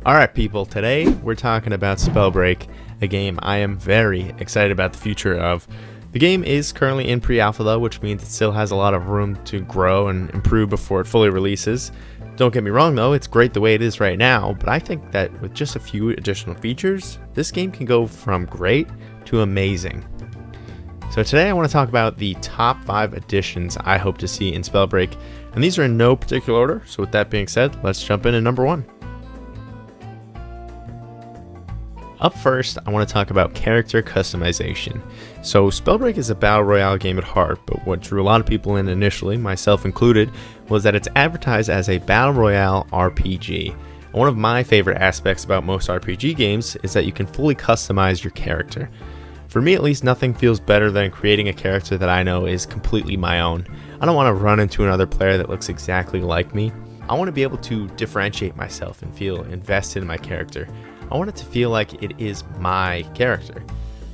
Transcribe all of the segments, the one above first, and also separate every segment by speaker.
Speaker 1: Alright people, today we're talking about Spellbreak, a game I am very excited about the future of. The game is currently in pre-alpha though, which means it still has a lot of room to grow and improve before it fully releases. Don't get me wrong though, it's great the way it is right now, but I think that with just a few additional features, this game can go from great to amazing. So today I want to talk about the top 5 additions I hope to see in Spellbreak, and these are in no particular order, so with that being said, let's jump in at number 1. Up first, I want to talk about character customization. So Spellbreak is a battle royale game at heart, but what drew a lot of people in initially, myself included, was that it's advertised as a battle royale RPG. And one of my favorite aspects about most RPG games is that you can fully customize your character. For me at least, nothing feels better than creating a character that I know is completely my own. I don't want to run into another player that looks exactly like me. I want to be able to differentiate myself and feel invested in my character. I want it to feel like it is my character.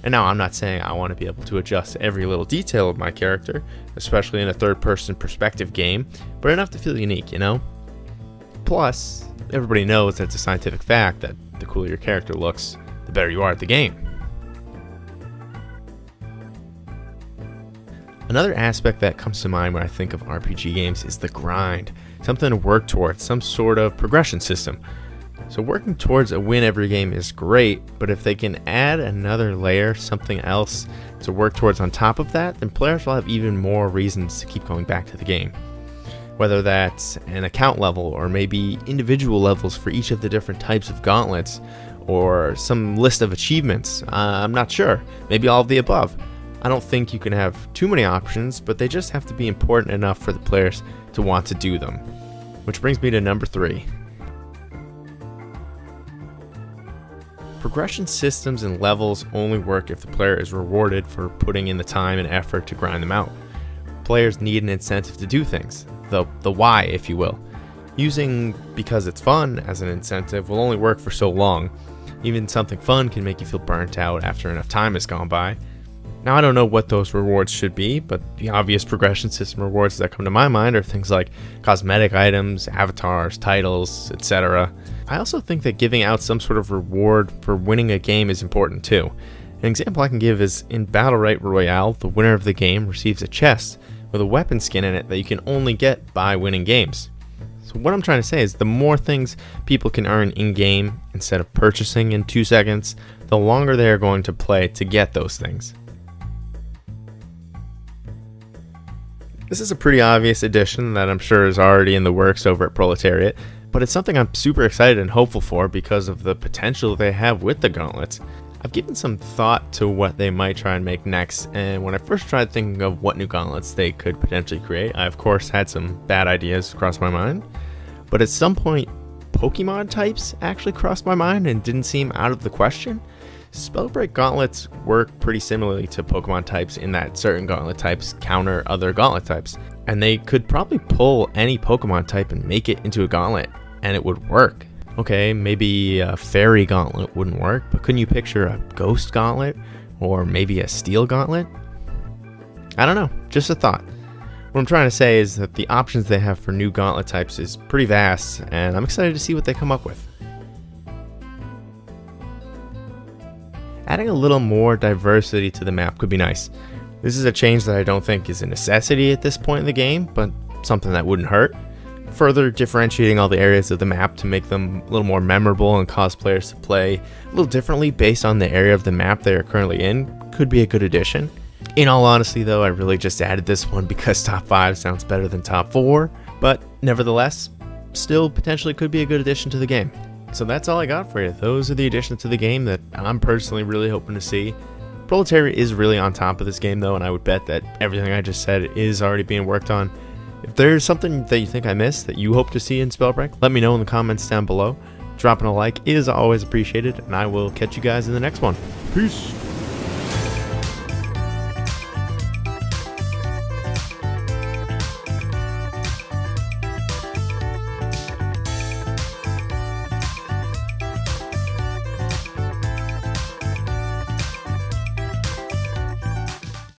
Speaker 1: And now I'm not saying I want to be able to adjust every little detail of my character, especially in a third-person perspective game, but enough to feel unique, you know? Plus, everybody knows that it's a scientific fact that the cooler your character looks, the better you are at the game. Another aspect that comes to mind when I think of RPG games is the grind, something to work towards, some sort of progression system. So working towards a win every game is great, but if they can add another layer, something else to work towards on top of that, then players will have even more reasons to keep going back to the game. Whether that's an account level, or maybe individual levels for each of the different types of gauntlets, or some list of achievements, I'm not sure, maybe all of the above. I don't think you can have too many options, but they just have to be important enough for the players to want to do them. Which brings me to number 3. Progression systems and levels only work if the player is rewarded for putting in the time and effort to grind them out. Players need an incentive to do things, the why, if you will. Using because it's fun as an incentive will only work for so long. Even something fun can make you feel burnt out after enough time has gone by. Now I don't know what those rewards should be, but the obvious progression system rewards that come to my mind are things like cosmetic items, avatars, titles, etc. I also think that giving out some sort of reward for winning a game is important too. An example I can give is in Battle Royale, the winner of the game receives a chest with a weapon skin in it that you can only get by winning games. So what I'm trying to say is the more things people can earn in-game instead of purchasing in 2 seconds, the longer they are going to play to get those things. This is a pretty obvious addition that I'm sure is already in the works over at Proletariat, but it's something I'm super excited and hopeful for because of the potential they have with the Gauntlets. I've given some thought to what they might try and make next, and when I first tried thinking of what new Gauntlets they could potentially create, I of course had some bad ideas cross my mind, but at some point Pokemon types actually crossed my mind and didn't seem out of the question. Spellbreak gauntlets work pretty similarly to Pokemon types in that certain gauntlet types counter other gauntlet types, and they could probably pull any Pokemon type and make it into a gauntlet, and it would work. Okay, maybe a fairy gauntlet wouldn't work, but couldn't you picture a ghost gauntlet, or maybe a steel gauntlet? I don't know, just a thought. What I'm trying to say is that the options they have for new gauntlet types is pretty vast, and I'm excited to see what they come up with. Adding a little more diversity to the map could be nice. This is a change that I don't think is a necessity at this point in the game, but something that wouldn't hurt. Further differentiating all the areas of the map to make them a little more memorable and cause players to play a little differently based on the area of the map they are currently in could be a good addition. In all honesty though, I really just added this one because top 5 sounds better than top 4, but nevertheless, still potentially could be a good addition to the game. So that's all I got for you. Those are the additions to the game that I'm personally really hoping to see. Proletariat is really on top of this game though, and I would bet that everything I just said is already being worked on. If there's something that you think I missed that you hope to see in Spellbreak, let me know in the comments down below. Dropping a like is always appreciated, and I will catch you guys in the next one. Peace!